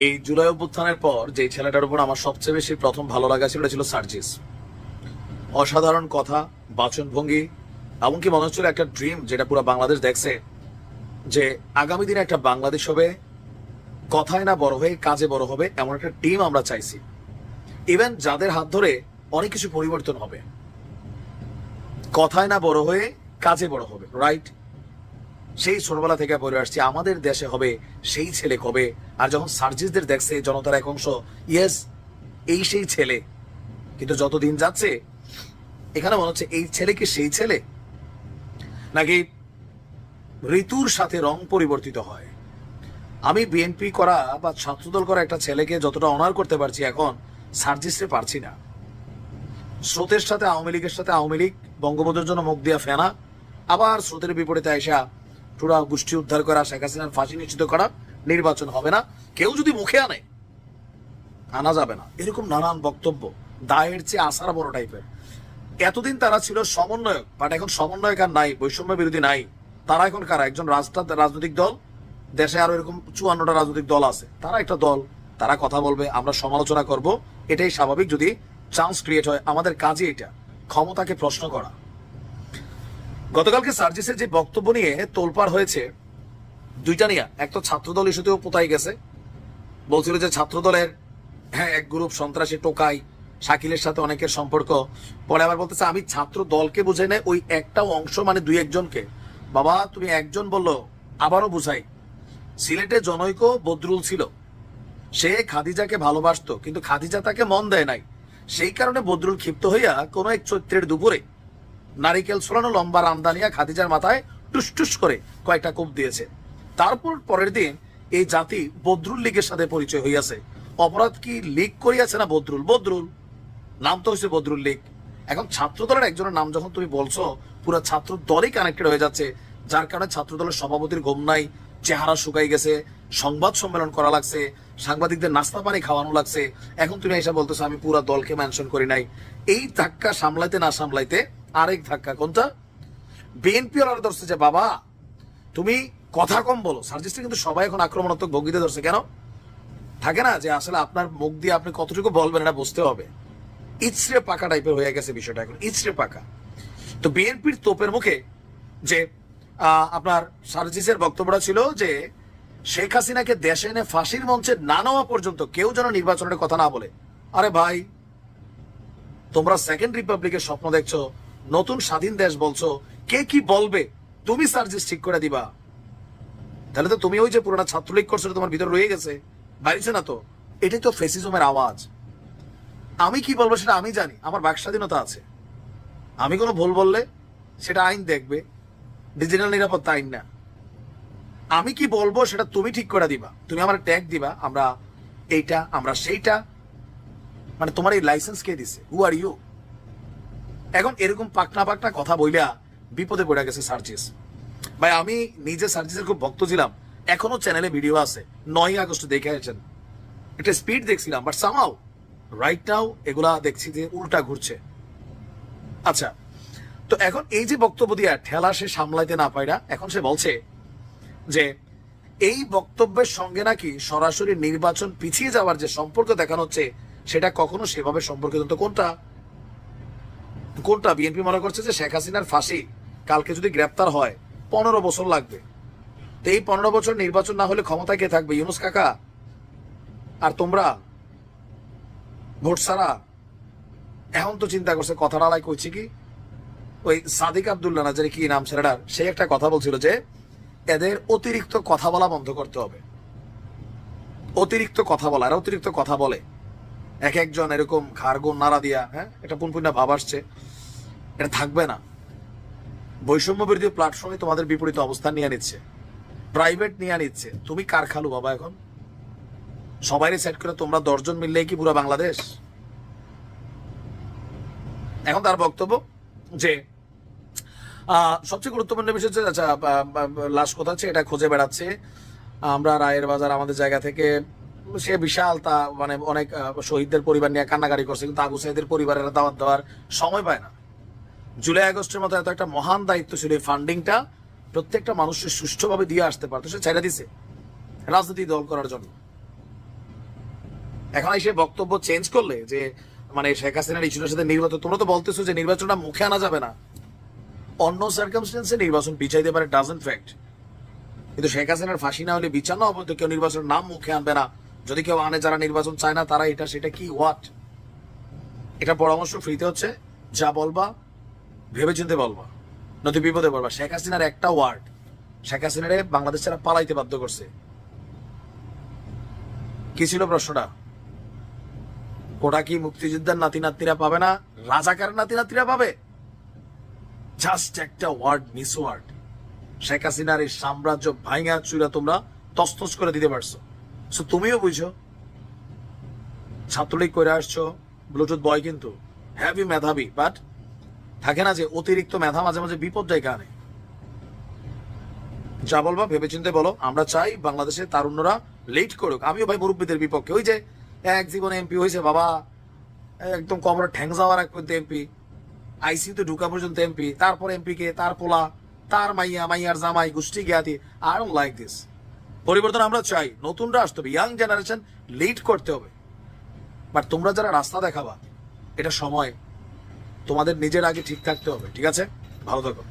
এই জুলাই অভ্যুত্থানের পর যে ছেলেটার উপর আমার সবচেয়ে বেশি প্রথম ভালো লাগা ছিল ছিল সার্জিস। অসাধারণ কথা, বাচনভঙ্গি, এমনকি মনে হচ্ছিল একটা ড্রিম যেটা পুরো বাংলাদেশ দেখছে, যে আগামী দিনে একটা বাংলাদেশ হবে কথায় না বড় হয়ে কাজে বড় হবে, এমন একটা টিম আমরা চাইছি। ইভেন যাদের হাত ধরে অনেক কিছু পরিবর্তন হবে, কথায় না বড় হয়ে কাজে বড় হবে, রাইট? সেই ছোটবেলা থেকে পড়ে আসছি আমাদের দেশে হবে সেই ছেলে কবে। আর যখন সার্জিসদের দেখছে জনতার এক অংশ, ইয়েস এই সেই ছেলে। কিন্তু যত দিন যাচ্ছে এখানে মনে হচ্ছে এই ছেলে কি সেই ছেলে, নাকি ঋতুর সাথে রং পরিবর্তিত হয়। আমি বিএনপি করা বা ছাত্রদল করা একটা ছেলেকে যতটা অনার করতে পারছি, এখন সার্জিসে পারছি না। স্রোতের সাথে আওয়ামী লীগের সাথে আওয়ামী লীগ, বঙ্গবন্ধুর জন্য মুখ দিয়া ফেনা, আবার স্রোতের বিপরীতে আইসা পুরা গোষ্ঠী উদ্ধার করা, শেখ হাসিনার ফাঁসি নিশ্চিত করা, নির্বাচন হবে না, কেউ যদি মুখে আনে আনা যাবে না, এরকম নানান বক্তব্য, দায়ের চেয়ে আসার বড় টাইপের। এতদিন তারা ছিল সমন্বয়ক, বাট এখন সমন্বয়ক আর নাই, বৈষম্য বিরোধী নাই। তারা এখন কারা? একজন রাজনৈতিক দল। দেশে আরো এরকম 54টা রাজনৈতিক দল আছে, তারা একটা দল, তারা কথা বলবে, আমরা সমালোচনা করব, এটাই স্বাভাবিক যদি চান্স ক্রিয়েট হয়। আমাদের কাজে এটা, ক্ষমতাকে প্রশ্ন করা। গতকালকে সার্জিসের যে বক্তব্য নিয়ে তোলপাড় হয়েছে, দুইটা নিয়ে, এক তো ছাত্রদল ইস্যুতেও পোতাই গেছে, বলছিল যে ছাত্রদলের এক গ্রুপ সন্ত্রাসী টোকাই, শাকিলের সাথে অনেকের সম্পর্ক। পরে আবার বলতেছে আমি ছাত্র দলকে বুঝাই না, ওই একটা অংশ মানে দুই একজনকে। বাবা তুমি একজন বললো, আবারও বুঝাই, সিলেটে জনৈক বদরুল ছিল, সে খাদিজাকে ভালোবাসতো, কিন্তু খাদিজা তাকে মন দেয় নাই। সেই কারণে বদরুল ক্ষিপ্ত হইয়া কোন এক চৈত্রের দুপুরে নারিকেল ছড়ানো লম্বা রামদানিয়া খাদিজার মাথায় টুস করে কয়েকটা কোপ দিয়েছে। তারপর পরের দিন এই জাতি বদরুল লীগের সাথে পরিচয় হইয়াছে। অপরাধ কি লীগ করিয়াছে না বদরুল? বদরুল নাম তো হয়েছে বদরুল লীগ। এখন ছাত্র দলের একজনের নাম যখন তুমি বলছো, পুরো ছাত্র দলই কানেক্টেড হয়ে যাচ্ছে, যার কারণে ছাত্র দলের সভাপতির ঘুম নাই, চেহারা শুকাই গেছে, সংবাদ সম্মেলন করা লাগছে, সাংবাদিকদের নাস্তা পানি খাওয়ানো লাগছে। এখন তুমি এসে বলতেছো আমি পুরো দলকে মেনশন করি নাই। এই ধাক্কা সামলাইতে না সামলাইতে আরেক ধাক্কা, কোনটা? বিএনপি ওরা ধরছে যে বাবা তুমি কথা কম বলো। সার্জিসটা কিন্তু সবাই এখন আক্রমণাত্মক ভঙ্গিতে ধরছে। কেন? থাকে না যে আসলে আপনার মুখ দিয়ে আপনি কতটুকু বলবেন এটা বুঝতে হবে। ইচড়ে পাকা টাইপের হয়ে গেছে বিষয়টা, এখন ইচড়ে পাকা। তো বিএনপির তোপের মুখে যে আপনার সার্জিসের বক্তব্যটা ছিল যে শেখ হাসিনাকে দেশে এনে ফাঁসির মঞ্চে না নেওয়া পর্যন্ত কেউ যেন নির্বাচনের কথা না বলে। আরে ভাই, তোমরা সেকেন্ড রিপাবলিকের স্বপ্ন দেখছো, নতুন স্বাধীন দেশ বলছো, কে কি বলবে তুমি সার্জিস ঠিক করে দিবা? তাহলে তো তুমি ওই যে পুরোনো ছাত্রলীগ করছো তোমার ভিতরে রয়ে গেছে, বাড়িছে না তো। এটাই তো ফেসিজমের আওয়াজ। আমি কি বলবো সেটা আমি জানি, আমার বাক স্বাধীনতা আছে। আমি কোনো ভুল বললে সেটা আইন দেখবে, ডিজিটাল নিরাপত্তা আইন না। আমি কি বলবো সেটা তুমি ঠিক করে দিবা, তুমি আমার ট্যাগ দিবা, আমরা এইটা আমরা সেইটা। মানে তোমার এই লাইসেন্স কে দিছে? হু আর ইউ? এখন এরকম পাকনা পাকনা কথা বইলা বিপদে পড়ে গেছে সার্জিস ভাই। আমি নিজে সার্জিসের খুব ভক্ত ছিলাম, এখনো চ্যানেলে ভিডিও আছে, 9ই আগস্ট দেখে আসছেন, একটা স্পিড দেখছিলাম, বাট সামহাউ রাইট নাও এগুলা দেখছি যে উল্টা ঘুরছে। আচ্ছা, তো এখন এই যে বক্তব্য দিয়া ঠেলা সে সামলাইতে না পাইরা, এখন সে বলছে যে এই বক্তব্যের সঙ্গে নাকি সরাসরি নির্বাচন পিছিয়ে যাওয়ার যে সম্পর্ক দেখানো হচ্ছে সেটা কখনো সেভাবে সম্পর্কিত। তো কোনটা কোনটা? বিএনপি মনে করছে যে শেখ হাসিনার ফাঁসি কালকে যদি গ্রেপ্তার হয় 15 বছর লাগবে। তো এই 15 বছর নির্বাচন না হলে ক্ষমতায় কে থাকবে? ইউনুস কাকা আর তোমরা ভোট ছাড়া। এখন তো চিন্তা করছে, কথাটা লাই কইছি কি, ওই সাদিক আব্দুল্লাহ না জানি কি নাম ছেলেটার, সে একটা কথা বলছিল যে এদের অতিরিক্ত কথা বলা বন্ধ করতে হবে। অতিরিক্ত কথা বলা, আর অতিরিক্ত কথা বলে এক একজন এরকম খারগুন নাড়া দিয়া, একটা পুনপুন্না ভাব আসছে, এটা থাকবে না। বৈষম্য বিরোধী প্ল্যাটফর্মে তোমাদের বিপরীত অবস্থান নিয়ে নিচ্ছে, প্রাইভেট নিয়ে নিচ্ছে। তুমি কার খালু বাবা? এখন সবাই সেট করে তোমরা 10 জন মিললেই কি পুরো বাংলাদেশ? এখন তার বক্তব্য যে সবচেয়ে গুরুত্বপূর্ণ বিষয় হচ্ছে, আচ্ছা লাশ কোথা আছে এটা খুঁজে বেড়াচ্ছে, আমরা রায়ের বাজার আমাদের জায়গা থেকে। সে বিশাল তা মানে অনেক শহীদদের পরিবার নিয়ে কান্নাকারি করছে, কিন্তু আবু সাইদের পরিবারের দাওয়াত দেওয়ার সময় পায় না। জুলাই আগস্টের মতো এত একটা মহান দায়িত্ব ছিল, এই ফান্ডিংটা প্রত্যেকটা মানুষের সুষ্ঠুভাবে দিয়ে আসতে পারতো, সে ছেড়ে দিছে রাজনীতি দল করার জন্য। এখন এসে বক্তব্য চেঞ্জ করলে যে মানে শেখ হাসিনার ইস্যুটার সাথে নির্বাচন, তোমরা তো বলতেছো যে নির্বাচনটা মুখে আনা যাবে না, অন্য সার্কামস্টেন্সে নির্বাচন পিছাইতে পারে, ডাজন্ট ফ্যাক্ট। কিন্তু শেখ হাসিনার ফাঁসি না হলে বিচার না হবে তো কেউ নির্বাচনের নাম মুখে আনবে না। যদি কেউ আনে যারা নির্বাচন চায় না তারা এটা সেটা কি হোয়াট, এটা পরামর্শ ফ্রিতে হচ্ছে, যা বলবা ভেবেচিন্তে বলবা, নয়তো বিপদে পড়বা। শেখ হাসিনার একটা ওয়ার্ড শেখ হাসিনারে বাংলাদেশ ছাড়া পালাইতে বাধ্য করছে। কি ছিল প্রশ্নটা? কোটা কি মুক্তিযোদ্ধার নাতি নাতনিরা পাবে না, রাজাকার নাতি নাতনিরা পাবে? জাস্ট একটা ওয়ার্ড, মিস ওয়ার্ড, শেখ হাসিনার এই সাম্রাজ্য ভাইঙা চুরা তোমরা তস্তস করে দিতে পারছো। সো তুমিও বুঝো, ছাত্রলীগ করে আসছো, ব্লুটুথ বয় কিন্তু হ্যাভি মেধাবী, বাট থাকে না যে অতিরিক্ত মেধা মাঝে মাঝে বিপর্যয় কানে। যা বলবা ভেবেচিন্তে বলো। আমরা চাই বাংলাদেশের তারুণ্যরা লেট করুক। আমিও ভাই মুরব্বীদের বিপক্ষে। ওই যে এক জীবনে এমপি হয়েছে বাবা, একদম কবরে ঠ্যাং যাওয়ার এক পর্যন্ত এমপি, আইসিইউতে ঢুকা পর্যন্ত এমপি, তারপর এমপি কে তার পোলা, তার মাইয়া, মাইয়ার জামাই, গোষ্ঠী জ্ঞাতি। I don't like this. পরিবর্তন আমরা চাই, নতুনরা আসতে হবে, ইয়াং জেনারেশন লিড করতে হবে। বাট তোমরা যারা রাস্তা দেখাবা, এটা সময়, তোমাদের নিজের আগে ঠিক থাকতে হবে। ঠিক আছে, ভালো থাকো।